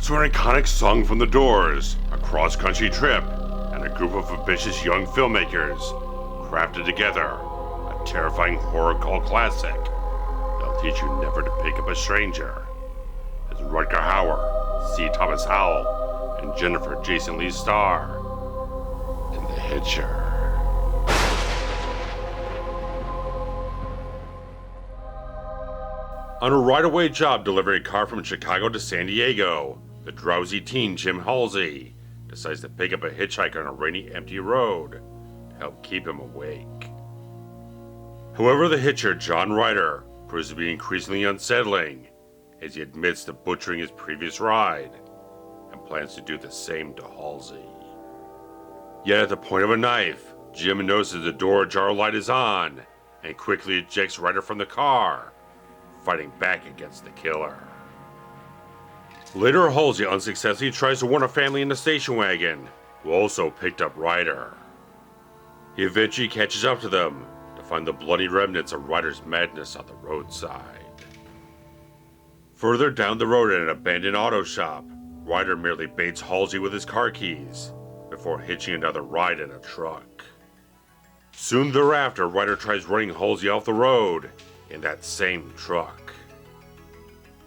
So an iconic song from The Doors, a cross-country trip, and a group of ambitious young filmmakers crafted together a terrifying horror cult classic that'll teach you never to pick up a stranger. As Rutger Hauer, C. Thomas Howell, and Jennifer Jason Leigh star in The Hitcher. On a right-away job delivering a car from Chicago to San Diego, the drowsy teen Jim Halsey decides to pick up a hitchhiker on a rainy, empty road to help keep him awake. However, the hitcher, John Ryder, proves to be increasingly unsettling as he admits to butchering his previous ride and plans to do the same to Halsey. Yet at the point of a knife, Jim notices the door ajar light is on and quickly ejects Ryder from the car, fighting back against the killer. Later, Halsey unsuccessfully tries to warn a family in the station wagon, who also picked up Ryder. He eventually catches up to them to find the bloody remnants of Ryder's madness on the roadside. Further down the road at an abandoned auto shop, Ryder merely baits Halsey with his car keys before hitching another ride in a truck. Soon thereafter, Ryder tries running Halsey off the road in that same truck.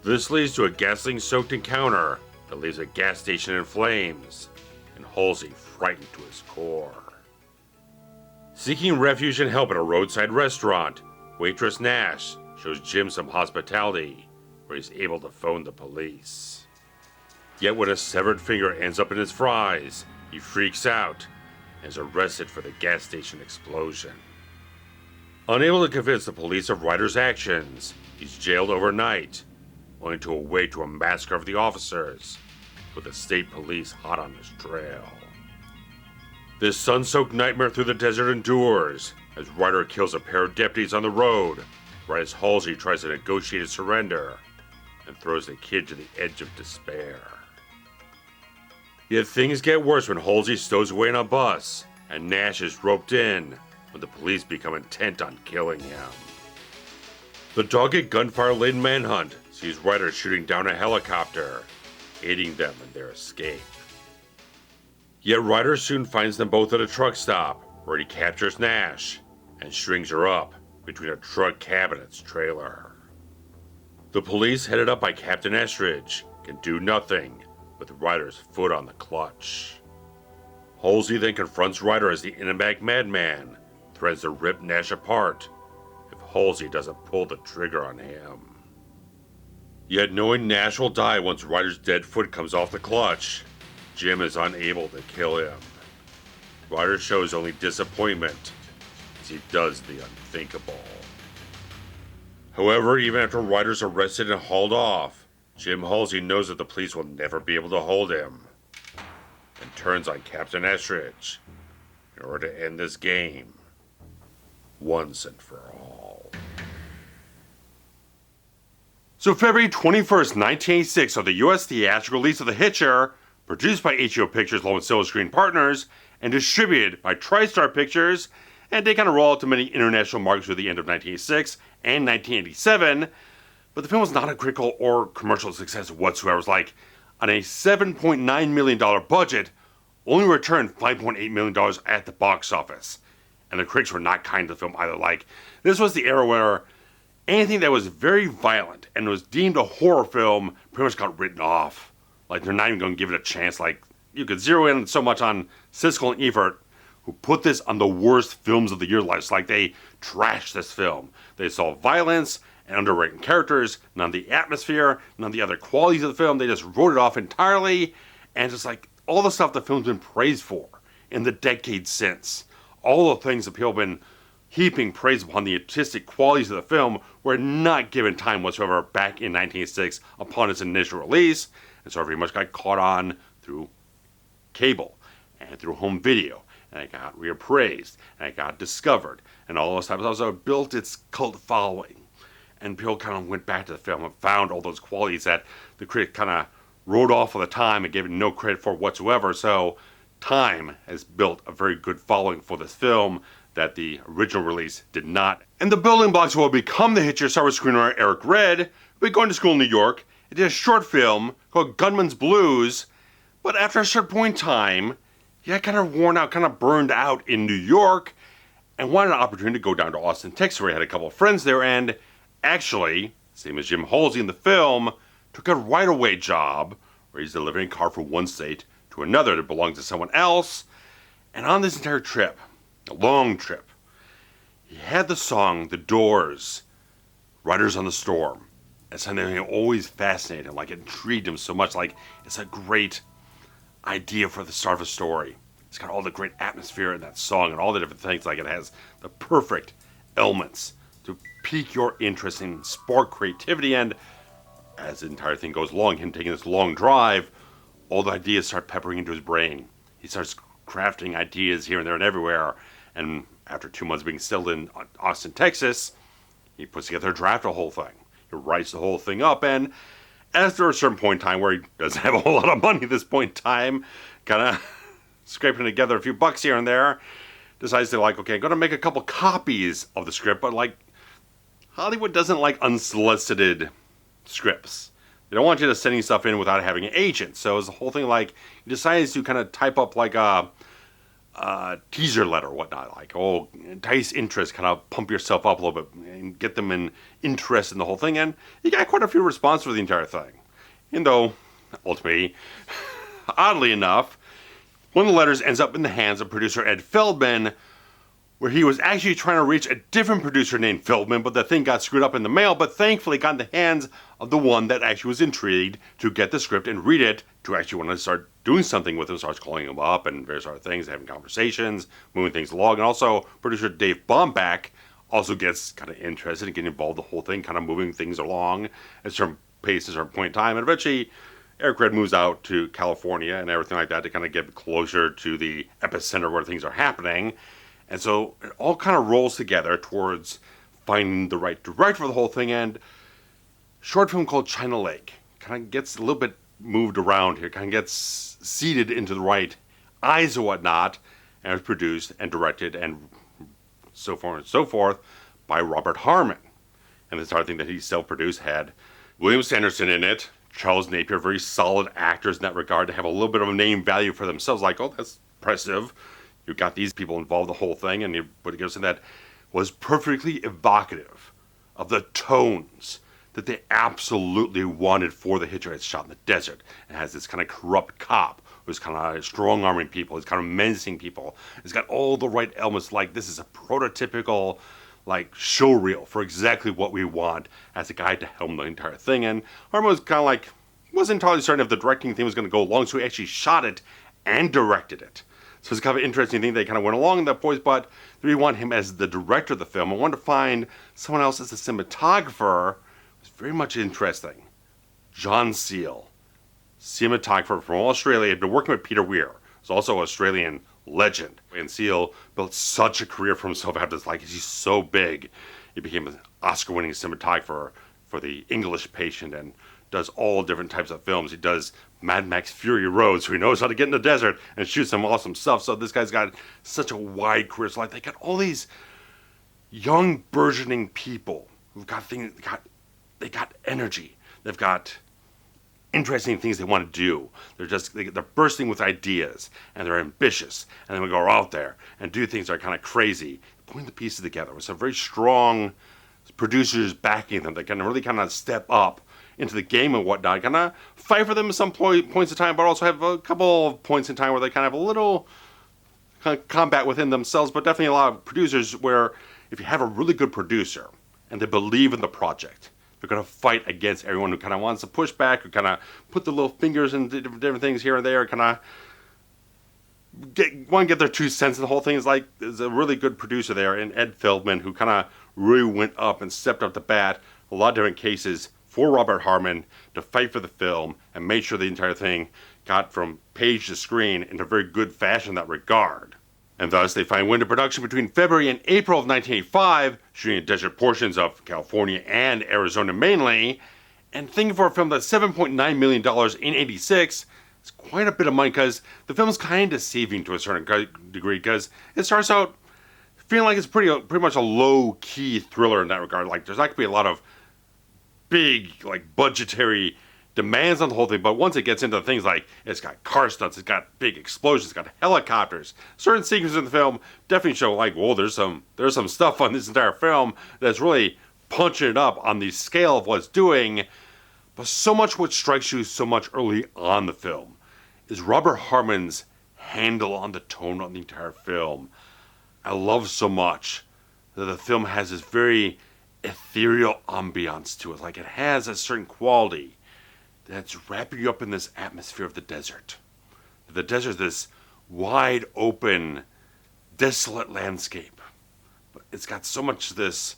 This leads to a gasoline-soaked encounter that leaves a gas station in flames, and Halsey frightened to his core. Seeking refuge and help at a roadside restaurant, waitress Nash shows Jim some hospitality, where he's able to phone the police. Yet when a severed finger ends up in his fries, he freaks out and is arrested for the gas station explosion. Unable to convince the police of Ryder's actions, he's jailed overnight, only to awake to a massacre of the officers, with the state police hot on his trail. This sun-soaked nightmare through the desert endures, as Ryder kills a pair of deputies on the road, right as Halsey tries to negotiate a surrender, and throws the kid to the edge of despair. Yet things get worse when Halsey stows away in a bus, and Nash is roped in when the police become intent on killing him. The dogged gunfire-laden manhunt sees Ryder shooting down a helicopter, aiding them in their escape. Yet Ryder soon finds them both at a truck stop, where he captures Nash and strings her up between a truck cab and its trailer. The police, headed up by Captain Estridge, can do nothing with Ryder's foot on the clutch. Halsey then confronts Ryder as the enigmatic madman threatens to rip Nash apart if Halsey doesn't pull the trigger on him. Yet knowing Nash will die once Ryder's dead foot comes off the clutch, Jim is unable to kill him. Ryder shows only disappointment as he does the unthinkable. However, even after Ryder's arrested and hauled off, Jim Halsey knows that the police will never be able to hold him, and turns on Captain Estridge in order to end this game once and for all. So February 21st, 1986 saw the U.S. theatrical release of The Hitcher, produced by HBO Pictures along with Silver Screen Partners, and distributed by TriStar Pictures, and they kind of roll out to many international markets through the end of 1986 and 1987, but the film was not a critical or commercial success whatsoever. It was like, on a $7.9 million budget, only returned $5.8 million at the box office. And the critics were not kind to the film either. Like, this was the era where anything that was very violent and was deemed a horror film pretty much got written off. Like, they're not even going to give it a chance. Like, you could zero in so much on Siskel and Ebert, who put this on the worst films of the year list. Like, they trashed this film. They saw violence and underrated characters, none of the atmosphere, none of the other qualities of the film. They just wrote it off entirely, and just like all the stuff the film's been praised for in the decades since. All the things that people have been heaping praise upon the artistic qualities of the film were not given time whatsoever back in 1986 upon its initial release, and so very much got caught on through cable and through home video, and it got reappraised, and it got discovered, and all those types of stuff. So it built its cult following, and people kind of went back to the film and found all those qualities that the critic kind of wrote off at the time and gave it no credit for whatsoever. So time has built a very good following for this film that the original release did not. And the building blocks of what will become The Hitcher star with screenwriter Eric Red, who had gone to school in New York, He did a short film called Gunman's Blues, but after a certain point in time, he got kind of worn out, kind of burned out in New York, and wanted an opportunity to go down to Austin, Texas, where he had a couple of friends there, and actually, same as Jim Halsey in the film, took a right-of-way job where he's delivering a car from one state to another that belongs to someone else. And on this entire trip, a long trip, he had the song The Doors, Riders on the Storm. It's something that always fascinated him, like it intrigued him so much, like it's a great idea for the start of a story. It's got all the great atmosphere in that song and all the different things, like it has the perfect elements to pique your interest and spark creativity. And as the entire thing goes along, him taking this long drive, all the ideas start peppering into his brain. He starts crafting ideas here and there and everywhere. And after 2 months being settled in Austin, Texas, he puts together a draft of the whole thing. He writes the whole thing up, and after a certain point in time where he doesn't have a whole lot of money at this point in time, kind of scraping together a few bucks here and there, decides to like, okay, I'm going to make a couple copies of the script, but like, Hollywood doesn't like unsolicited scripts. They don't want you to sending stuff in without having an agent. So it's the whole thing like, he decides to kind of type up like a teaser letter or whatnot, like, oh, entice interest, kind of pump yourself up a little bit and get them in interest in the whole thing. And he got quite a few responses for the entire thing. And though, ultimately, oddly enough, one of the letters ends up in the hands of producer Ed Feldman, where he was actually trying to reach a different producer named Feldman, but the thing got screwed up in the mail, but thankfully got in the hands of the one that actually was intrigued to get the script and read it, to actually want to start doing something with him, starts calling him up and various other things, having conversations, moving things along. And also, producer Dave Baumbach also gets kind of interested in getting involved in the whole thing, kind of moving things along at a certain pace, at a certain point in time. And eventually, Eric Red moves out to California and everything like that to kind of get closer to the epicenter where things are happening. And so it all kind of rolls together towards finding the right director for the whole thing. And a short film called China Lake kind of gets a little bit moved around here, kind of gets seated into the right eyes and whatnot, and was produced and directed and so forth and so forth by Robert Harmon. And this other thing that he self-produced had William Sanderson in it, Charles Napier, very solid actors in that regard, to have a little bit of a name value for themselves, like, oh, that's impressive. You've got these people involved in the whole thing, and you put together something that was perfectly evocative of the tones that they absolutely wanted for the Hitcher. It's shot in the desert and has this kind of corrupt cop who's kind of strong-arming people, who's kind of menacing people. It's got all the right elements, like this is a prototypical like show reel for exactly what we want as a guy to helm the entire thing. And Harmon was kind of like, wasn't entirely certain if the directing thing was going to go along, so he actually shot it and directed it. So it's kind of an interesting thing. They kind of went along in that point, but we want him as the director of the film. I wanted to find someone else as a cinematographer. It was very much interesting. John Seale, cinematographer from Australia, had been working with Peter Weir. He's also an Australian legend. And Seale built such a career for himself after this. Like, he's so big. He became an Oscar-winning cinematographer for The English Patient and does all different types of films. He does Mad Max Fury Road, so he knows how to get in the desert and shoot some awesome stuff. So this guy's got such a wide career. So like, they got all these young, burgeoning people who've got things, they got energy. They've got interesting things they want to do. They're bursting with ideas, and they're ambitious, and then we go out there and do things that are kind of crazy, putting the pieces together with some very strong producers backing them that can really kind of step up into the game and whatnot, kind of fight for them at some points in time, but also have a couple of points in time where they kind of have a little kind of combat within themselves. But definitely a lot of producers where if you have a really good producer and they believe in the project, they're going to fight against everyone who kind of wants to push back, who kind of put the little fingers in different things here and there, kind of want to get their 2 cents in the whole thing. Is like, there's a really good producer there, and Ed Feldman, who kind of really went up and stepped up to bat a lot of different cases for Robert Harmon to fight for the film and made sure the entire thing got from page to screen in a very good fashion in that regard. And thus, they went into production between February and April of 1985, shooting in desert portions of California and Arizona mainly. And thinking for a film that's $7.9 million in '86, it's quite a bit of money, because the film's kind of deceiving to a certain degree, because it starts out feeling like it's pretty much a low-key thriller in that regard. Like, there's not going to be a lot of big, like, budgetary demands on the whole thing, but once it gets into things like it's got car stunts, it's got big explosions, it's got helicopters, certain sequences in the film definitely show like, whoa, there's some stuff on this entire film that's really punching it up on the scale of what it's doing. But so much what strikes you so much early on the film is Robert Harmon's handle on the tone on the entire film. I love so much that the film has this very ethereal ambiance to it. Like it has a certain quality that's wrapping you up in this atmosphere of the desert. The desert is this wide open, desolate landscape. But it's got so much this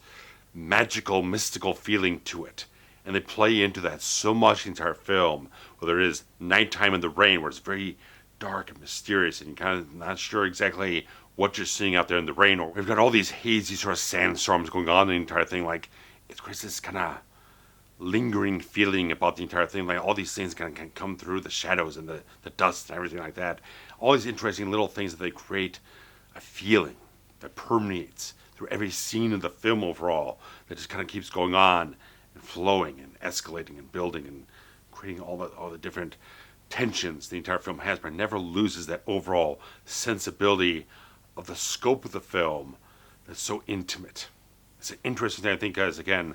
magical, mystical feeling to it. And they play into that so much the entire film. Whether it is nighttime in the rain, where it's very dark and mysterious, and you're kind of not sure exactly what you're seeing out there in the rain. Or we've got all these hazy sort of sandstorms going on in the entire thing. Like, it creates this kind of lingering feeling about the entire thing. Like, all these things can come through the shadows and the dust and everything like that. All these interesting little things that they create a feeling that permeates through every scene of the film overall, that just kind of keeps going on and flowing and escalating and building and creating all the different tensions the entire film has, but never loses that overall sensibility of the scope of the film that's so intimate. It's an interesting thing, I think, because, again,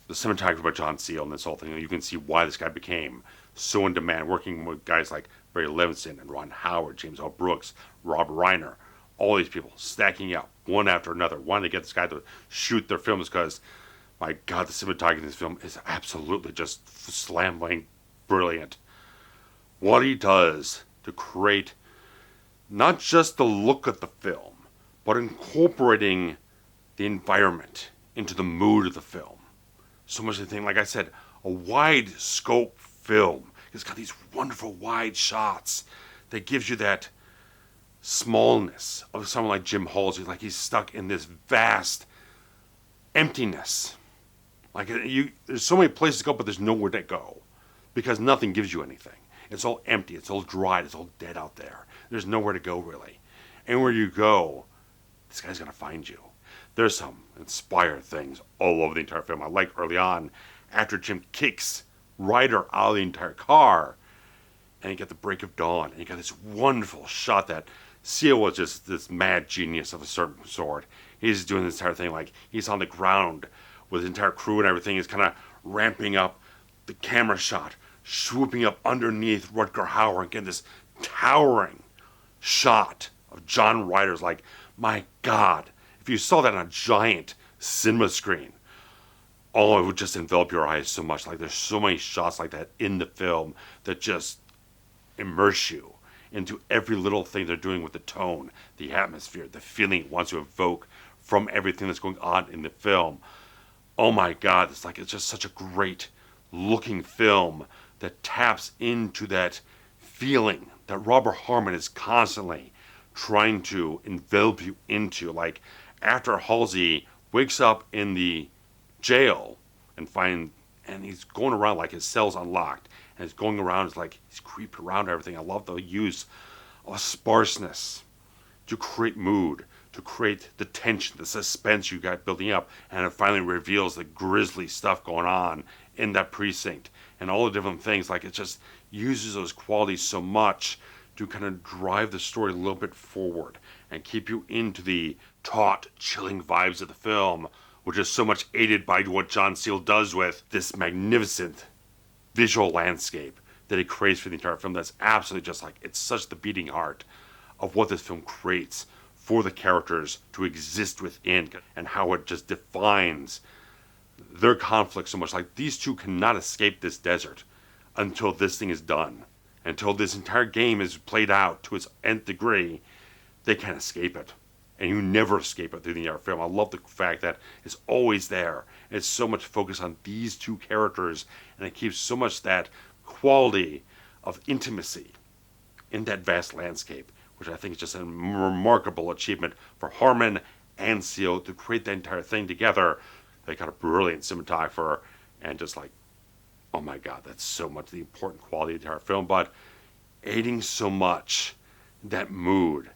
the cinematography by John Seale and this whole thing, you can see why this guy became so in demand, working with guys like Barry Levinson and Ron Howard, James L. Brooks, Rob Reiner, all these people stacking up one after another, wanting to get this guy to shoot their films because, my God, the cinematography in this film is absolutely just slam-bang brilliant. What he does to create not just the look of the film, but incorporating the environment into the mood of the film. So much of the thing, like I said, a wide scope film. It's got these wonderful wide shots that gives you that smallness of someone like Jim Halsey, like he's stuck in this vast emptiness. Like there's so many places to go, but there's nowhere to go because nothing gives you anything. It's all empty. It's all dry. It's all dead out there. There's nowhere to go, really. And where you go, this guy's going to find you. There's some inspired things all over the entire film. I like early on, after Jim kicks Ryder out of the entire car, and you get the break of dawn, and you got this wonderful shot that Seale was just this mad genius of a certain sort. He's doing this entire thing like he's on the ground with his entire crew and everything. He's kind of ramping up the camera shot, swooping up underneath Rutger Hauer and getting this towering shot of John Ryder's. Like, my God, if you saw that on a giant cinema screen, oh, it would just envelop your eyes so much. Like, there's so many shots like that in the film that just immerse you into every little thing they're doing with the tone, the atmosphere, the feeling it wants to evoke from everything that's going on in the film. Oh my God, it's just such a great looking film that taps into that feeling that Robert Harmon is constantly trying to envelop you into. Like, after Halsey wakes up in the jail and he's going around like his cell's unlocked, and he's going around, it's like he's creeping around everything. I love the use of sparseness to create mood, to create the tension, the suspense you got building up, and it finally reveals the grisly stuff going on in that precinct and all the different things. Like, it just uses those qualities so much to kind of drive the story a little bit forward and keep you into the taut, chilling vibes of the film, which is so much aided by what John Seale does with this magnificent visual landscape that he creates for the entire film. That's absolutely just like, it's such the beating heart of what this film creates for the characters to exist within, and how it just defines their conflict so much. Like, these two cannot escape this desert until this thing is done. Until this entire game is played out to its nth degree, they can't escape it. And you never escape it through the entire film. I love the fact that it's always there. It's so much focus on these two characters, and it keeps so much that quality of intimacy in that vast landscape, which I think is just a remarkable achievement for Harmon and Seale to create that entire thing together. They got a brilliant cinematographer, and just like, oh my God, that's so much the important quality of the entire film, but aiding so much that mood,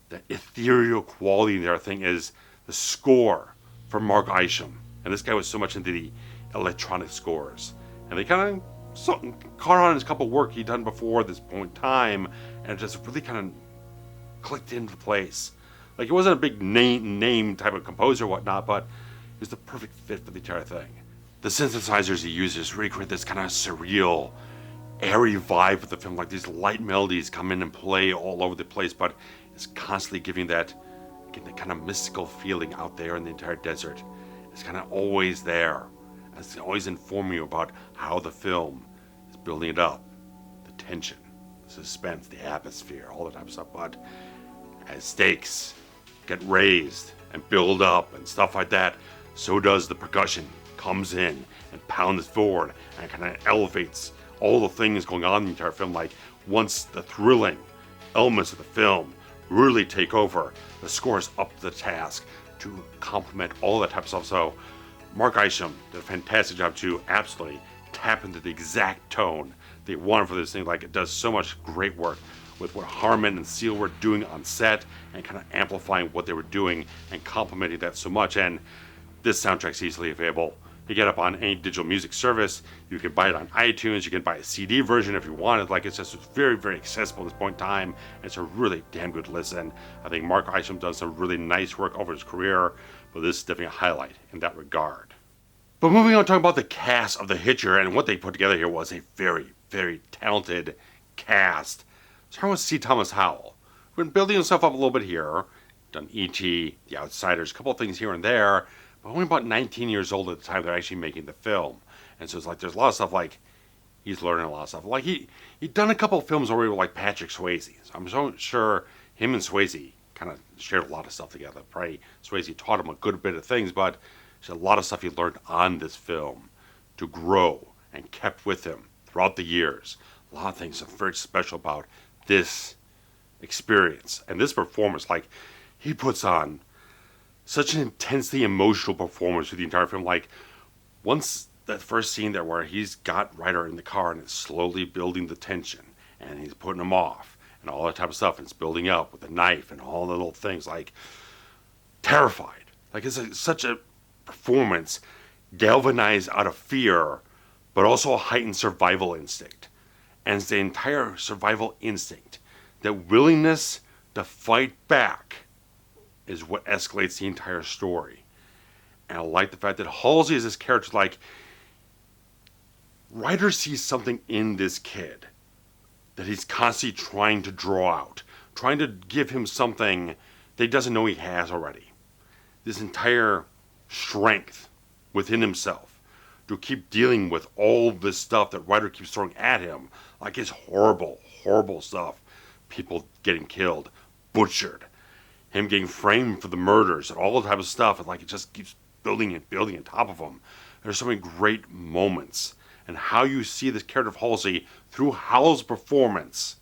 that ethereal quality of the entire thing is the score from Mark Isham. And this guy was so much into the electronic scores. And they kind of caught on his couple work he'd done before this point in time, and it just really kind of clicked into place. Like, he wasn't a big name type of composer or whatnot, but he was the perfect fit for the entire thing. The synthesizers he uses really create this kind of surreal, airy vibe of the film. Like, these light melodies come in and play all over the place, but it's constantly giving that kind of mystical feeling out there in the entire desert. It's kind of always there. It's always informing you about how the film is building it up. The tension, the suspense, the atmosphere, all that type of stuff. But as stakes get raised and build up and stuff like that, so does the percussion. Comes in and pounds forward and kind of elevates all the things going on in the entire film. Like, once the thrilling elements of the film really take over, the score is up to the task to complement all that type of stuff. So Mark Isham did a fantastic job to absolutely tap into the exact tone they wanted for this thing. Like, it does so much great work with what Harmon and Seal were doing on set and kind of amplifying what they were doing and complementing that so much. And this soundtrack's easily available. You get up on any digital music service. You can buy it on iTunes. You can buy a CD version if you want it. Like, it's just very, very accessible at this point in time. It's a really damn good listen. I think Mark Isham does some really nice work over his career, but this is definitely a highlight in that regard. But moving on, talking about the cast of The Hitcher, and what they put together here was a very, very talented cast. Starting with C. Thomas Howell. We've been building himself up a little bit here. Done E.T., The Outsiders, a couple of things here and there. But only about 19 years old at the time they're actually making the film. And so it's like, there's a lot of stuff, like, he's learning a lot of stuff. Like, he'd done a couple of films already with, like, Patrick Swayze. So I'm so sure him and Swayze kind of shared a lot of stuff together. Probably Swayze taught him a good bit of things, but there's a lot of stuff he learned on this film to grow and kept with him throughout the years. A lot of things are very special about this experience and this performance. Like, he puts on such an intensely emotional performance through the entire film. Like, once that first scene there where he's got Ryder in the car and it's slowly building the tension and he's putting him off and all that type of stuff, and it's building up with the knife and all the little things, like, terrified. Like, it's such a performance galvanized out of fear, but also a heightened survival instinct. And it's the entire survival instinct, that willingness to fight back, is what escalates the entire story. And I like the fact that Halsey is this character. Like, Ryder sees something in this kid that he's constantly trying to draw out, trying to give him something that he doesn't know he has already. This entire strength within himself to keep dealing with all this stuff that Ryder keeps throwing at him. Like, his horrible, horrible stuff. People getting killed, butchered, him getting framed for the murders and all the type of stuff, and like, it just keeps building and building on top of him. There's so many great moments, and how you see this character of Halsey through Howell's performance,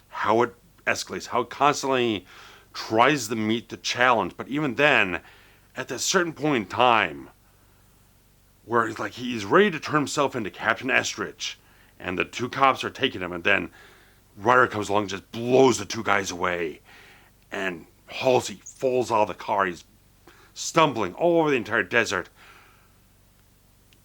how it escalates, how it constantly tries to meet the challenge, but even then, at that certain point in time, where it's like he's ready to turn himself into Captain Estridge, and the two cops are taking him, and then Ryder comes along and just blows the two guys away, and Halsey falls out of the car. He's stumbling all over the entire desert,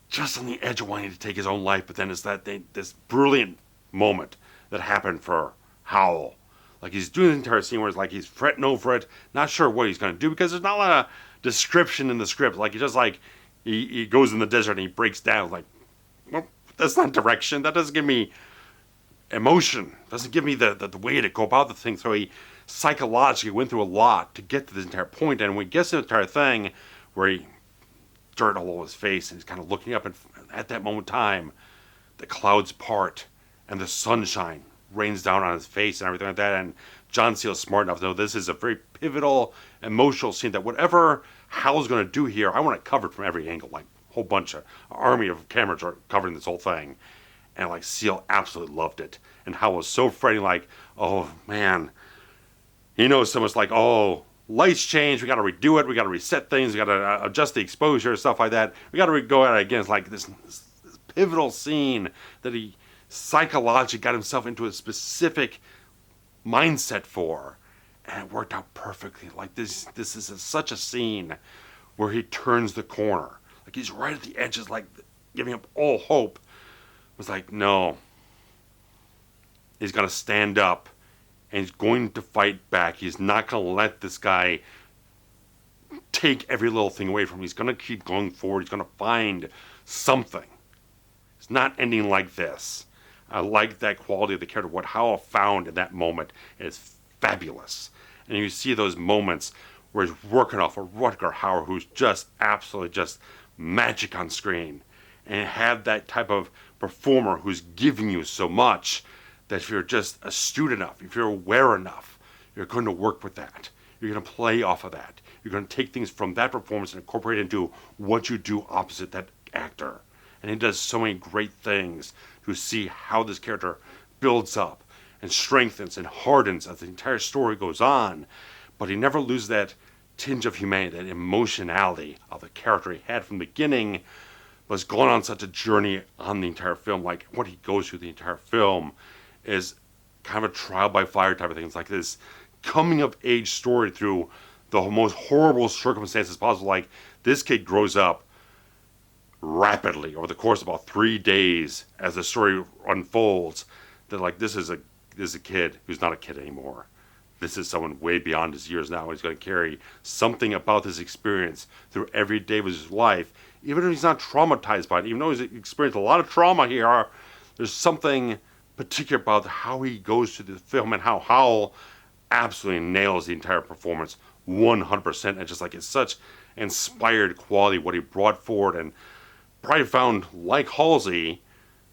just on the edge of wanting to take his own life. But then it's this brilliant moment that happened for Howell. Like, he's doing the entire scene where it's like he's fretting over it, not sure what he's going to do, because there's not a lot of description in the script. Like, he just like, he goes in the desert and he breaks down. Like, well, that's not direction. That doesn't give me emotion. Doesn't give me the way to go about the thing. So he psychologically went through a lot to get to this entire point. And when he gets to the entire thing where he dirt all over his face and he's kind of looking up, and at that moment in time, the clouds part and the sunshine rains down on his face and everything like that. And John Seale's smart enough to know this is a very pivotal, emotional scene, that whatever Howell's going to do here, I want it covered from every angle. Like, a whole bunch of army of cameras are covering this whole thing. And like, Seal absolutely loved it. And Howell was so fretting, like, oh man, he knows so much, like, oh, lights change, we got to redo it, we got to reset things, we got to adjust the exposure, stuff like that. We got to go at it again. It's like this pivotal scene that he psychologically got himself into a specific mindset for, and it worked out perfectly. Like, this is such a scene where he turns the corner. Like, he's right at the edges, like, giving up all hope. was like, no, he's going to stand up and he's going to fight back. He's not going to let this guy take every little thing away from him. He's going to keep going forward. He's going to find something. It's not ending like this. I like that quality of the character. What Howell found in that moment is fabulous. And you see those moments where he's working off of Rutger Hauer, who's just absolutely just magic on screen. And have that type of performer who's giving you so much that if you're just astute enough, if you're aware enough, you're going to work with that. You're going to play off of that. You're going to take things from that performance and incorporate it into what you do opposite that actor. And he does so many great things to see how this character builds up and strengthens and hardens as the entire story goes on. But he never loses that tinge of humanity, that emotionality of the character he had from the beginning, but has gone on such a journey on the entire film. Like what he goes through the entire film is kind of a trial by fire type of thing. It's like this coming of age story through the most horrible circumstances possible. Like this kid grows up rapidly over the course of about 3 days as the story unfolds. That like this is a kid who's not a kid anymore. This is someone way beyond his years now. He's going to carry something about this experience through every day of his life, even if he's not traumatized by it. Even though he's experienced a lot of trauma here, there's something particular about how he goes through the film and how Howell absolutely nails the entire performance 100%. And just like it's such inspired quality what he brought forward, and probably found, like Halsey,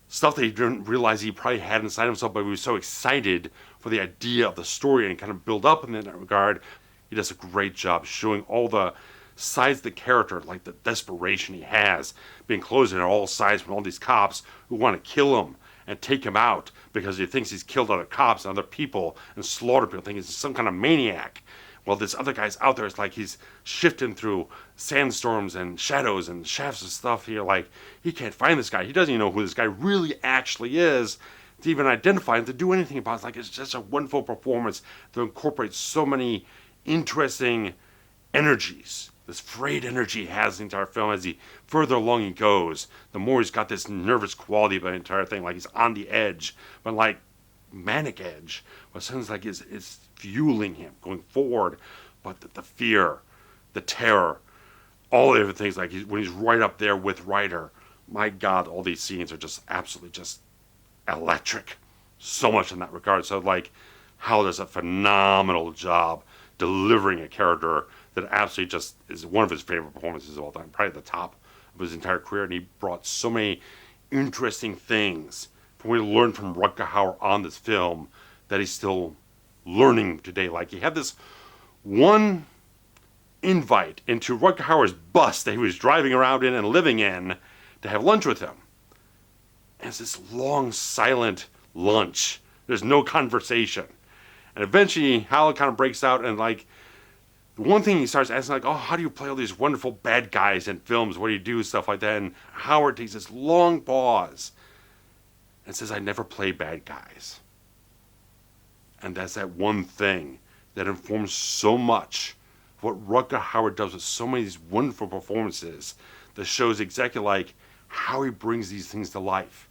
stuff that he didn't realize he probably had inside himself, but he was so excited for the idea of the story and kind of build up in that regard. He does a great job showing all the sides of the character, like the desperation he has, being closed on all sides from all these cops who want to kill him and take him out because he thinks he's killed other cops and other people and slaughtered people, thinking he's some kind of maniac. Well, this other guy's out there. It's like he's shifting through sandstorms and shadows and shafts of stuff here. Like, he can't find this guy. He doesn't even know who this guy really actually is to even identify him, to do anything about it. It's like, it's just a wonderful performance that incorporates so many interesting energies. This frayed energy he has in the entire film. As he further along he goes, the more he's got this nervous quality of the entire thing. Like, he's on the edge, but like manic edge. But it sounds like it's fueling him going forward. But the fear, the terror, all the other things, like when he's right up there with Ryder, my God, all these scenes are just absolutely just electric. So much in that regard. So like, Howell does a phenomenal job delivering a character that absolutely just is one of his favorite performances of all time, probably at the top of his entire career. And he brought so many interesting things from what we learned from Rutger Hauer on this film that he's still learning today. Like, he had this one invite into Rutger Hauer's bus that he was driving around in and living in to have lunch with him. And it's this long, silent lunch. There's no conversation. And eventually, Howell kind of breaks out, and like, the one thing he starts asking, like, oh, how do you play all these wonderful bad guys in films? What do you do? Stuff like that. And Howard takes this long pause and says, I never play bad guys. And that's that one thing that informs so much of what Rutger Hauer does with so many of these wonderful performances that shows exactly like how he brings these things to life.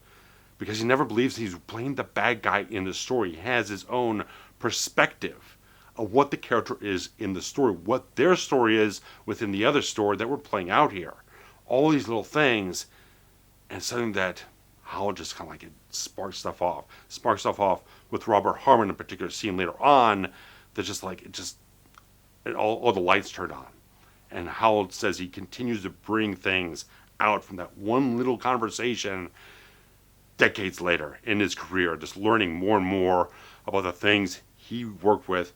Because he never believes he's playing the bad guy in the story. He has his own perspective of what the character is in the story, what their story is within the other story that we're playing out here. All these little things, and something that Howell just kind of like, it sparks stuff off. Sparks stuff off with Robert Harmon in a particular scene later on that just like, all the lights turned on. And Howell says he continues to bring things out from that one little conversation decades later in his career, just learning more and more about the things he worked with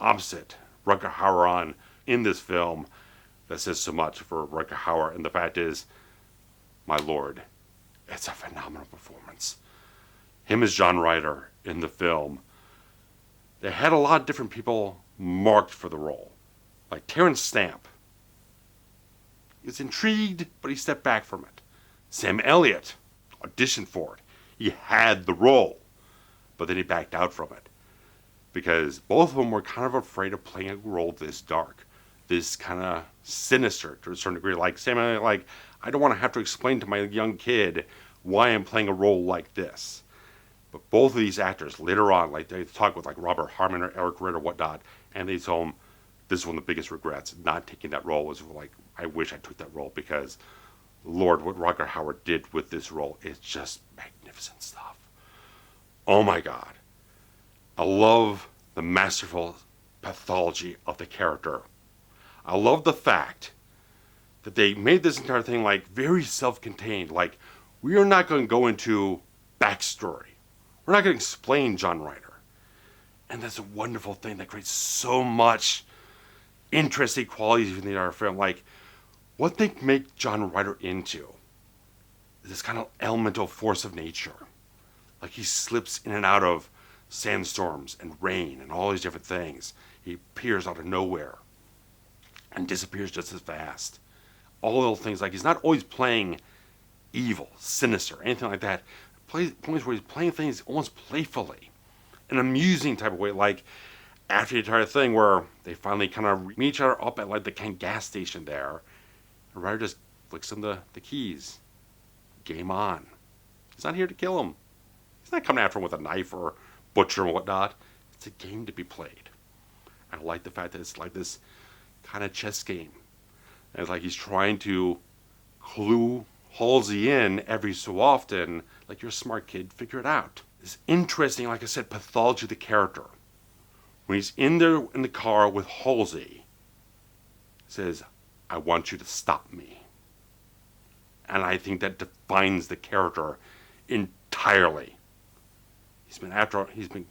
opposite Rutger Hauer on in this film. That says so much for Rutger Hauer. And the fact is, my lord, it's a phenomenal performance. Him as John Ryder in the film. They had a lot of different people marked for the role. Like Terrence Stamp. He was intrigued, but he stepped back from it. Sam Elliott auditioned for it. He had the role, but then he backed out from it. Because both of them were kind of afraid of playing a role this dark, this kind of sinister to a certain degree. Like Sam Elliott, like, I don't want to have to explain to my young kid why I'm playing a role like this. But both of these actors later on, like they talk with like Robert Harmon or Eric Ritter or whatnot, and they tell him this is one of the biggest regrets not taking that role. Was like, I wish I took that role, because Lord, what Rutger Hauer did with this role is just magnificent stuff. Oh my God. I love the masterful pathology of the character. I love the fact that they made this entire thing like very self-contained. Like, we are not going to go into backstory. We're not going to explain John Ryder. And that's a wonderful thing that creates so much interesting qualities in the entire film. Like, what they make John Ryder into is this kind of elemental force of nature. Like, he slips in and out of sandstorms and rain and all these different things. He appears out of nowhere and disappears just as fast. All little things, like he's not always playing evil, sinister, anything like that. Points where he's playing things almost playfully, an amusing type of way. Like after the entire thing where they finally kind of meet each other up at like the gas station there, and Ryder just flicks him the keys. Game on. He's not here to kill him. He's not coming after him with a knife or butcher and whatnot. It's a game to be played. And I like the fact that it's like this kind of chess game. And it's like he's trying to clue Halsey in every so often. Like, you're a smart kid, figure it out. It's interesting, like I said, pathology of the character. When he's in there in the car with Halsey, he says, I want you to stop me. And I think that defines the character entirely. He's been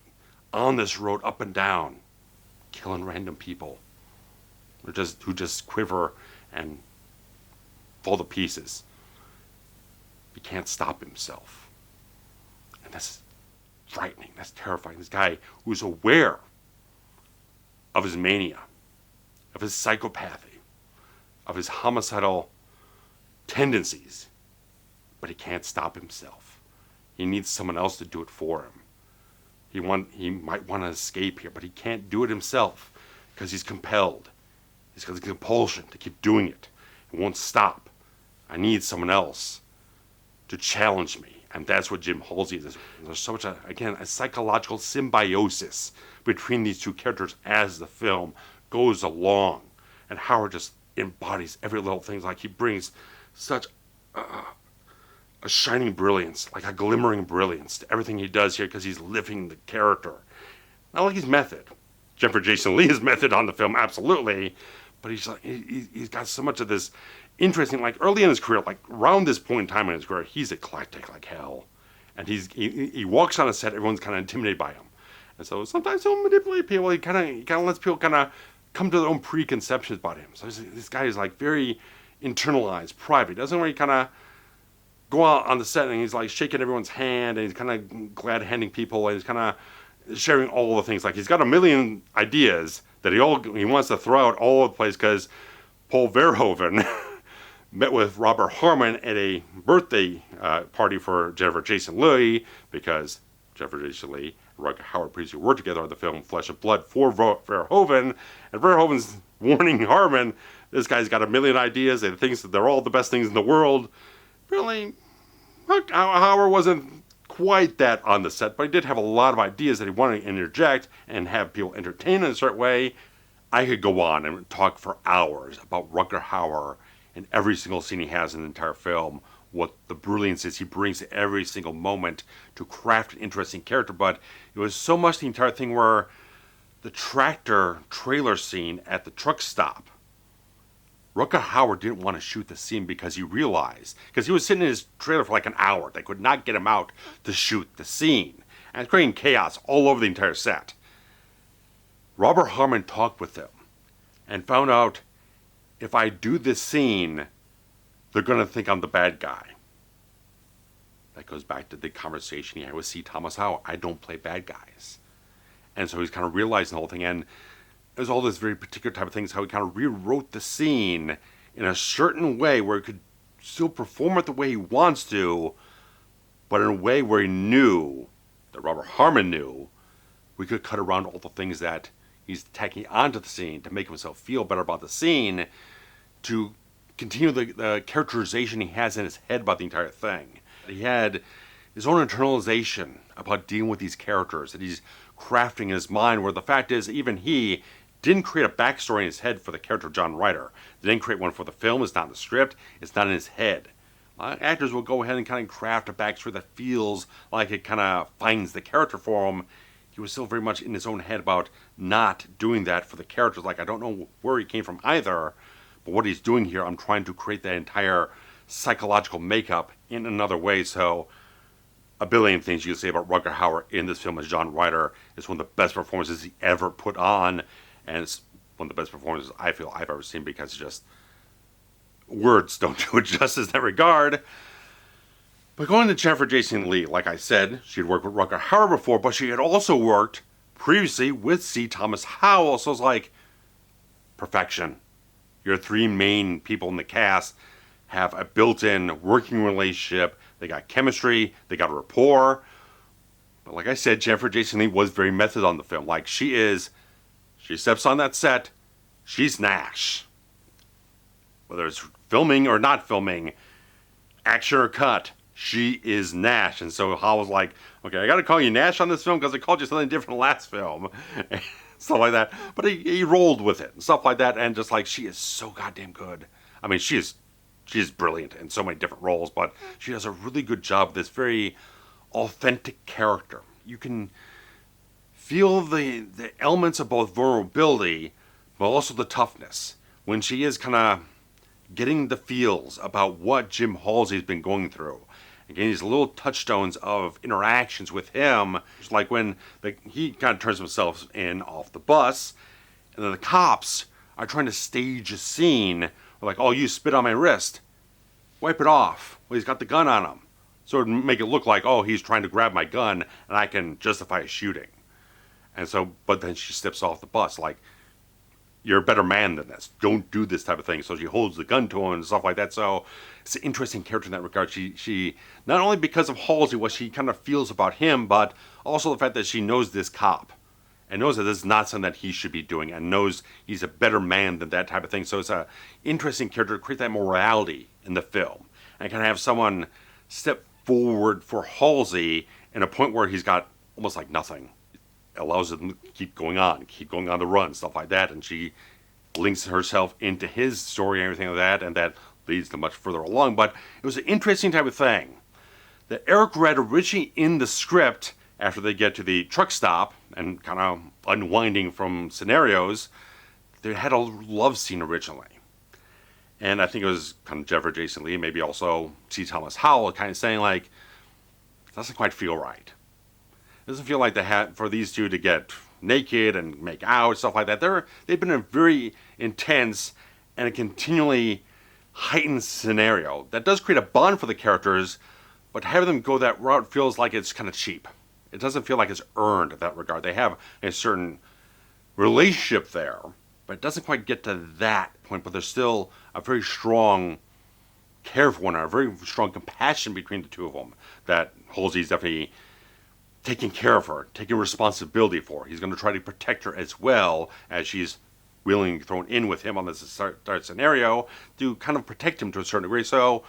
on this road up and down, killing random people who just quiver and fall to pieces. He can't stop himself. And that's frightening. That's terrifying. This guy who's aware of his mania, of his psychopathy, of his homicidal tendencies, but he can't stop himself. He needs someone else to do it for him. He might want to escape here, but he can't do it himself because he's compelled. He's got the compulsion to keep doing it. He won't stop. I need someone else to challenge me. And that's what Jim Halsey is. There's so much, again, a psychological symbiosis between these two characters as the film goes along. And Howard just embodies every little thing. Like, he brings such a shining brilliance, like a glimmering brilliance to everything he does here, because he's living the character. Not like he's method. Jason Leigh is method on the film, absolutely. But he's got so much of this interesting, like early in his career, like around this point in time in his career, he's eclectic like hell. And he walks on a set, everyone's kind of intimidated by him. And so sometimes he'll manipulate people. He kind of lets people kind of come to their own preconceptions about him. So this guy is like very internalized, private. He doesn't really kind of go out on the set and he's like shaking everyone's hand and he's kind of glad handing people and he's kind of sharing all the things. Like, he's got a million ideas that he wants to throw out all over the place, because Paul Verhoeven met with Robert Harmon at a birthday party for Jason Leigh, because Jason Leigh and Rutger Hauer previously worked together on the film Flesh and Blood for Verhoeven, and Verhoeven's warning Harmon, this guy's got a million ideas and thinks that they're all the best things in the world. Really, Hauer wasn't quite that on the set, but he did have a lot of ideas that he wanted to interject and have people entertained in a certain way. I could go on and talk for hours about Rutger Hauer in every single scene he has in the entire film, what the brilliance is he brings to every single moment to craft an interesting character. But it was so much the entire thing where the tractor trailer scene at the truck stop, Rutger Hauer didn't want to shoot the scene because he realized, because he was sitting in his trailer for like an hour, they could not get him out to shoot the scene. And it's creating chaos all over the entire set. Robert Harmon talked with them and found out, if I do this scene, they're going to think I'm the bad guy. That goes back to the conversation he had with C. Thomas Howell. I don't play bad guys. And so he's kind of realizing the whole thing. And there's all this very particular type of things, how he kind of rewrote the scene in a certain way where he could still perform it the way he wants to, but in a way where he knew, that Robert Harmon knew, we could cut around all the things that he's tacking onto the scene to make himself feel better about the scene, to continue the characterization he has in his head about the entire thing. He had his own internalization about dealing with these characters that he's crafting in his mind, where the fact is, even he didn't create a backstory in his head for the character of John Ryder. They didn't create one for the film. It's not in the script. It's not in his head. Actors will go ahead and kind of craft a backstory that feels like it kind of finds the character for him. He was still very much in his own head about not doing that for the characters. Like, I don't know where he came from either, but what he's doing here, I'm trying to create that entire psychological makeup in another way. So a billion things you can say about Rutger Hauer in this film as John Ryder. It's one of the best performances he ever put on, and it's one of the best performances I feel I've ever seen, because just words don't do it justice in that regard. But going to Jennifer Jason Leigh, like I said, she had worked with Rutger Hauer before, but she had also worked previously with C. Thomas Howell, so it's like perfection. Your three main people in the cast have a built-in working relationship. They got chemistry, they got a rapport. But like I said, Jennifer Jason Leigh was very method on the film. Like, she steps on that set, she's Nash. Whether it's filming or not filming, action or cut, she is Nash. And so Howell was like, okay, I got to call you Nash on this film because I called you something different last film. And stuff like that. But he rolled with it and stuff like that. And just like, she is so goddamn good. I mean, she is brilliant in so many different roles, but she does a really good job with this very authentic character. You can feel the elements of both vulnerability, but also the toughness. When she is kind of getting the feels about what Jim Halsey's been going through. And getting these little touchstones of interactions with him. It's like when he kind of turns himself in off the bus, and then the cops are trying to stage a scene. They're like, oh, you spit on my wrist. Wipe it off. Well, he's got the gun on him. So it would make it look like, oh, he's trying to grab my gun, and I can justify a shooting. And so, but then she steps off the bus, like, you're a better man than this. Don't do this type of thing. So she holds the gun to him and stuff like that. So it's an interesting character in that regard. She not only because of Halsey, what she kind of feels about him, but also the fact that she knows this cop and knows that this is not something that he should be doing, and knows he's a better man than that type of thing. So it's an interesting character to create that morality in the film, and kind of have someone step forward for Halsey in a point where he's got almost like nothing. Allows him to keep going on the run, stuff like that, and she links herself into his story and everything like that, and that leads to much further along. But it was an interesting type of thing that Eric read originally in the script after they get to the truck stop and kind of unwinding from scenarios. They had a love scene originally, and I think it was kind of Jennifer Jason Leigh, maybe also C. Thomas Howell, kind of saying like, it doesn't quite feel right. It doesn't feel like they had for these two to get naked and make out, stuff like that. They've been in a very intense and a continually heightened scenario that does create a bond for the characters, but having them go that route feels like it's kind of cheap. It doesn't feel like it's earned in that regard. They have a certain relationship there, but it doesn't quite get to that point. But there's still a very strong care for one another, a very strong compassion between the two of them that Halsey's definitely taking care of her, taking responsibility for her. He's going to try to protect her as well, as she's willingly thrown in with him on this start scenario to kind of protect him to a certain degree. So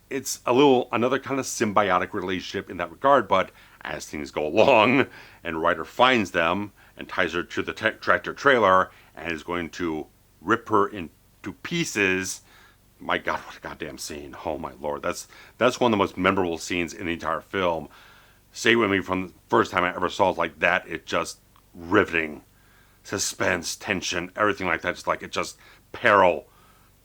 it's another kind of symbiotic relationship in that regard. But as things go along and Ryder finds them and ties her to the tractor trailer and is going to rip her into pieces, my God, what a goddamn scene. Oh my Lord. That's one of the most memorable scenes in the entire film. Stay with me from the first time I ever saw it like that. It just riveting, suspense, tension, everything like that. It's just peril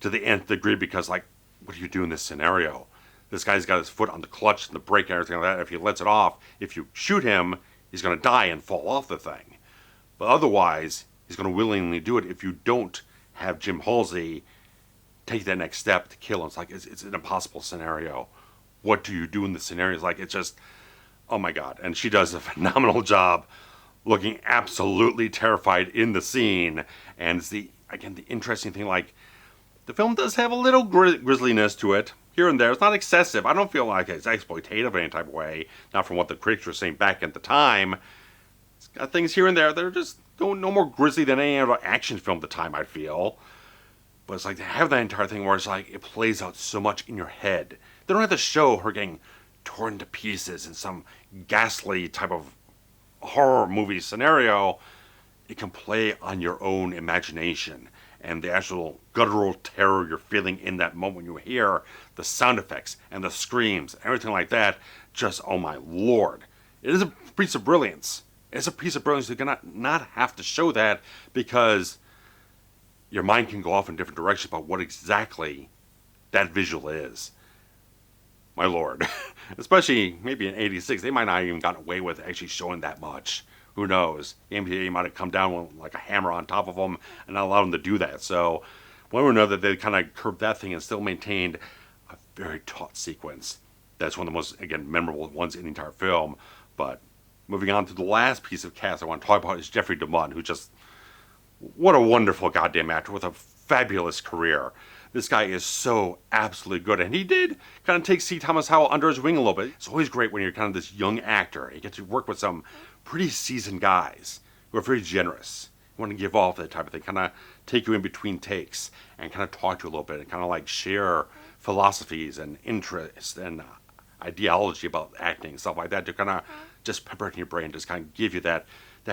to the nth degree, because like, what do you do in this scenario? This guy's got his foot on the clutch and the brake and everything like that. If he lets it off, if you shoot him, he's going to die and fall off the thing. But otherwise, he's going to willingly do it if you don't have Jim Halsey take that next step to kill him. It's like, it's an impossible scenario. What do you do in this scenario? It's like, it's just, oh my God. And she does a phenomenal job looking absolutely terrified in the scene. And it's the interesting thing, like, the film does have a little grisliness to it here and there. It's not excessive. I don't feel like it's exploitative in any type of way. Not from what the critics were saying back at the time. It's got things here and there that are just no more grisly than any other action film at the time, I feel. But it's like they have that entire thing where it's like it plays out so much in your head. They don't have to show her getting torn to pieces in some ghastly type of horror movie scenario, it can play on your own imagination and the actual guttural terror you're feeling in that moment when you hear the sound effects and the screams, everything like that. Just, oh my lord. It is a piece of brilliance. It's a piece of brilliance. You're going to not have to show that because your mind can go off in different directions about what exactly that visual is. My lord. Especially maybe in 86, they might not have even gotten away with actually showing that much. Who knows? The MPA might have come down with like a hammer on top of them and not allowed them to do that. So one way or another, they kind of curbed that thing and still maintained a very taut sequence. That's one of the most, again, memorable ones in the entire film. But moving on to the last piece of cast I want to talk about is Jeffrey DeMunn, who just, what a wonderful goddamn actor with a fabulous career. This guy is so absolutely good. And he did kind of take C. Thomas Howell under his wing a little bit. It's always great when you're kind of this young actor. You get to work with some pretty seasoned guys who are very generous. You want to give off that type of thing, kind of take you in between takes and kind of talk to you a little bit and kind of like share philosophies and interests and ideology about acting and stuff like that to kind of just pepper it in your brain, just kind of give you that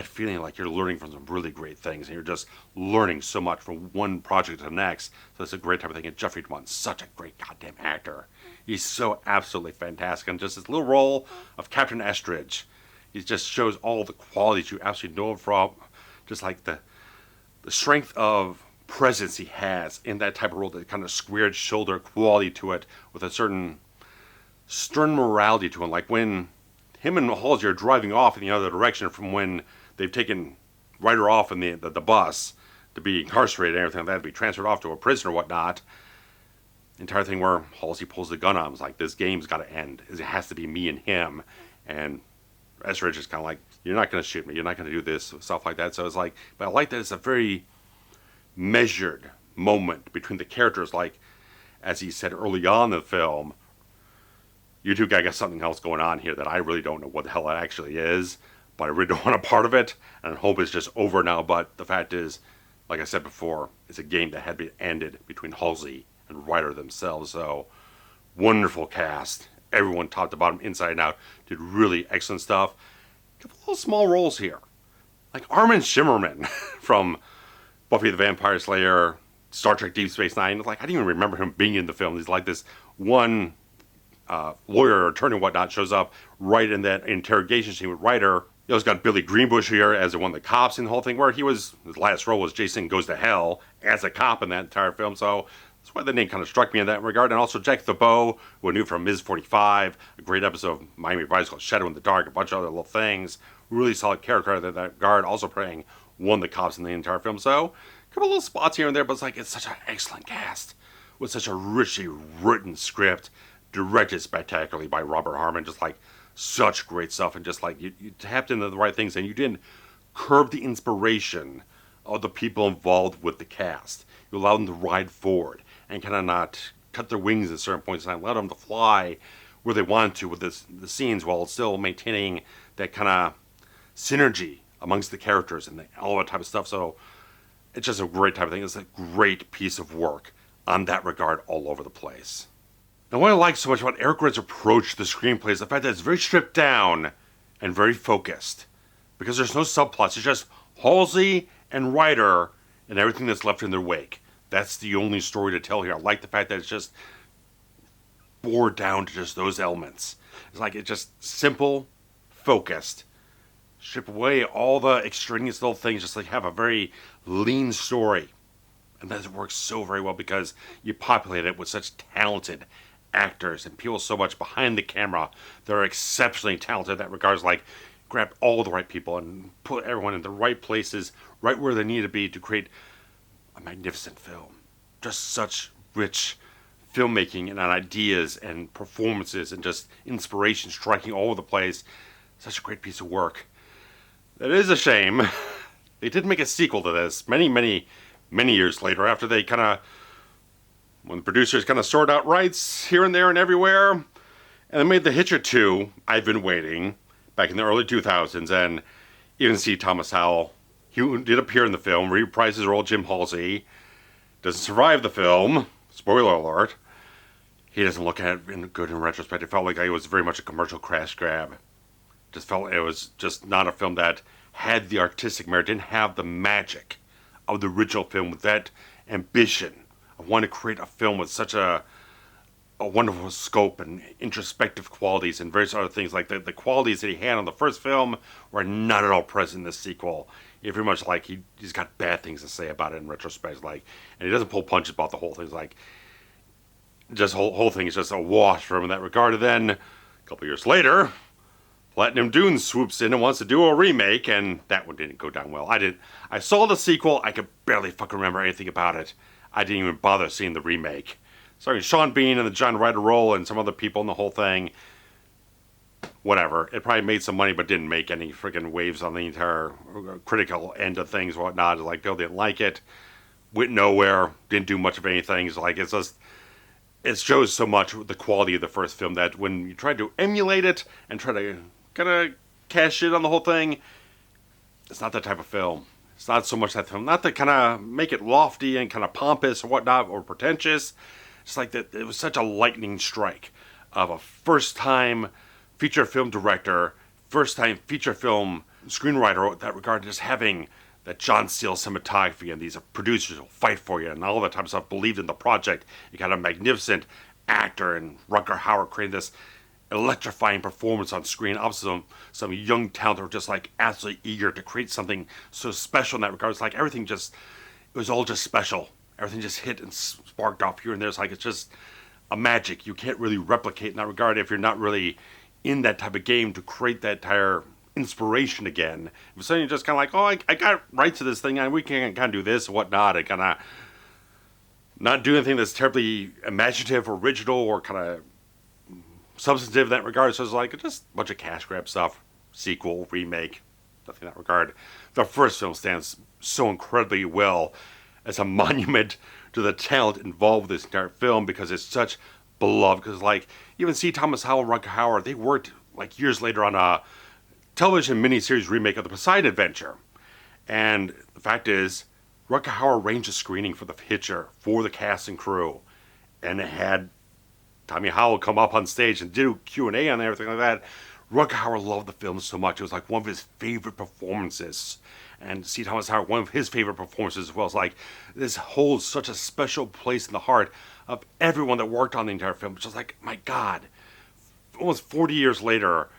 feeling like you're learning from some really great things and you're just learning so much from one project to the next. So it's a great type of thing. And Jeffrey DeMunn's such a great goddamn actor. He's so absolutely fantastic. And just this little role of Captain Estridge, he just shows all the qualities you absolutely know from, just like the strength of presence he has in that type of role, the kind of squared shoulder quality to it with a certain stern morality to him. Like when him and Halsey are driving off in the other direction from when they've taken Ryder off in the bus to be incarcerated and everything like that, to be transferred off to a prison or whatnot. The entire thing where Halsey pulls the gun on him is like, this game's got to end. It has to be me and him. And Estridge is kind of like, you're not going to shoot me. You're not going to do this, stuff like that. So it's like, but I like that it's a very measured moment between the characters. Like, as he said early on in the film, you two got something else going on here that I really don't know what the hell it actually is, but I really don't want a part of it, and I hope it's just over now. But the fact is, like I said before, it's a game that had been ended between Halsey and Ryder themselves. So, wonderful cast. Everyone, top to bottom, inside and out, did really excellent stuff. A couple little small roles here. Like Armin Shimmerman from Buffy the Vampire Slayer, Star Trek Deep Space Nine. Like, I didn't even remember him being in the film. He's like this one lawyer or attorney or whatnot shows up right in that interrogation scene with Ryder. You also got Billy Greenbush here as one of the cops in the whole thing, where his last role was Jason Goes to Hell as a cop in that entire film. So that's why the name kind of struck me in that regard. And also Jack Thebeau, who I knew from Ms. 45, a great episode of Miami Vice called Shadow in the Dark, a bunch of other little things. Really solid character in that regard, also playing one of the cops in the entire film. So a couple little spots here and there, but it's such an excellent cast with such a richly written script, directed spectacularly by Robert Harmon. Just like such great stuff, and just like you tapped into the right things, and you didn't curb the inspiration of the people involved with the cast. You allowed them to ride forward and kind of not cut their wings at certain points in time, allowed them to fly where they wanted to with the scenes while still maintaining that kind of synergy amongst the characters and all that type of stuff. So it's just a great type of thing. It's a great piece of work on that regard all over the place. And what I like so much about Eric Red's approach to the screenplay is the fact that it's very stripped down and very focused. Because there's no subplots. It's just Halsey and Ryder and everything that's left in their wake. That's the only story to tell here. I like the fact that it's just bored down to just those elements. It's like it's just simple, focused. Strip away all the extraneous little things. Just like have a very lean story. And that works so very well because you populate it with such talented actors and people so much behind the camera that are exceptionally talented in that regards. Like, grab all the right people and put everyone in the right places, right where they need to be to create a magnificent film. Just such rich filmmaking and ideas and performances and just inspiration striking all over the place. Such a great piece of work. It is a shame they did make a sequel to this many years later, after they when the producers sorted out rights here and there and everywhere, and they made the Hitcher 2, I've Been Waiting, back in the early 2000s, and even C. Thomas Howell, he did appear in the film, reprises his role Jim Halsey, doesn't survive the film, spoiler alert. he doesn't look at it good in retrospect. It felt like it was very much a commercial crash grab. Just felt it was just not a film that had the artistic merit, didn't have the magic of the original film with that ambition. I want to create a film with such a wonderful scope and introspective qualities and various other things. Like the qualities that he had on the first film were not at all present in this sequel. It's very much like he's got bad things to say about it in retrospect. Like, and he doesn't pull punches about the whole thing. It's like, just whole thing is just a wash for him in that regard. And then a couple years later, Platinum Dunes swoops in and wants to do a remake, and that one didn't go down well. I saw the sequel. I could barely fucking remember anything about it. I didn't even bother seeing the remake. Sorry, Sean Bean and the John Ryder role and some other people in the whole thing. Whatever. It probably made some money, but didn't make any freaking waves on the entire critical end of things, whatnot. Like, people didn't like it. Went nowhere. Didn't do much of anything. It's like, it's just, it shows so much the quality of the first film that when you try to emulate it and try to kind of cash in on the whole thing, it's not that type of film. It's not so much that film. Not to kind of make it lofty and kind of pompous or whatnot or pretentious. It's like that. It was such a lightning strike of a first-time feature film director, first-time feature film screenwriter in that regard, just having that John Steele cinematography and these producers will fight for you and all that type of stuff, believed in the project. You got a magnificent actor and Rutger Hauer creating this electrifying performance on screen. Obviously, some young talent are just like absolutely eager to create something so special in that regard. It's like everything just, it was all just special. Everything just hit and sparked off here and there. It's like, it's just a magic you can't really replicate in that regard if you're not really in that type of game to create that entire inspiration again. If suddenly you're just kind of like, oh, I got rights to this thing, and we can kind of do this and whatnot, and kind of not do anything that's terribly imaginative, original, or kind of substantive in that regard. So it's like just a bunch of cash grab stuff. Sequel, remake, nothing in that regard. The first film stands so incredibly well as a monument to the talent involved with this entire film because it's such beloved. Because like even C. Thomas Howell, Rutger Hauer, they worked like years later on a television miniseries remake of The Poseidon Adventure. And the fact is, Rutger Hauer arranged a screening for The Hitcher for the cast and crew, and it had Tommy Howell come up on stage and do Q&A on everything like that. Rutger Hauer loved the film so much. It was like one of his favorite performances. And C. Thomas Howell, one of his favorite performances as well. It's like, this holds such a special place in the heart of everyone that worked on the entire film. It's just like, my God, almost 40 years later,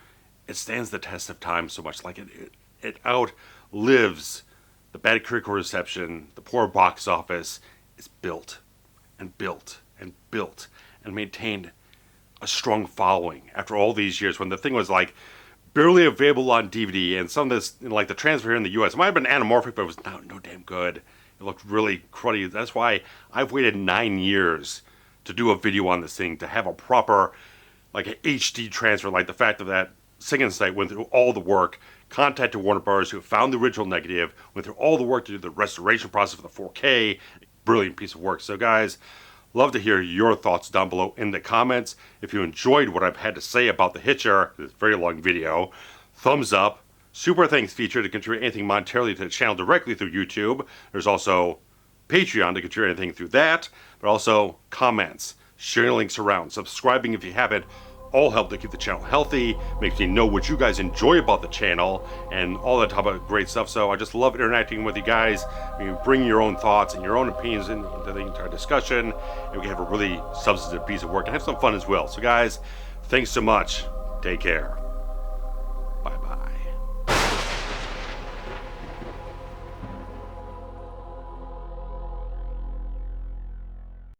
it stands the test of time so much. Like, it outlives the bad critical reception, the poor box office. It's built and built and built and maintained a strong following after all these years, when the thing was like barely available on DVD, and some of this, like the transfer here in the US, it might have been anamorphic, but it was no damn good. It looked really cruddy. That's why I've waited 9 years to do a video on this thing, to have a proper, like, an HD transfer. Like the fact that second site went through all the work, contacted Warner Bros., who found the original negative, went through all the work to do the restoration process for the 4K. Brilliant piece of work. So guys, love to hear your thoughts down below in the comments. If you enjoyed what I've had to say about The Hitcher, this very long video, thumbs up. Super thanks feature to contribute anything monetarily to the channel directly through YouTube. There's also Patreon to contribute anything through that, but also comments, sharing links around, subscribing if you haven't. All help to keep the channel healthy, makes me know what you guys enjoy about the channel, and all that type of great stuff. So I just love interacting with you guys. You bring your own thoughts and your own opinions into the entire discussion, and we can have a really substantive piece of work and have some fun as well. So guys, thanks so much. Take care.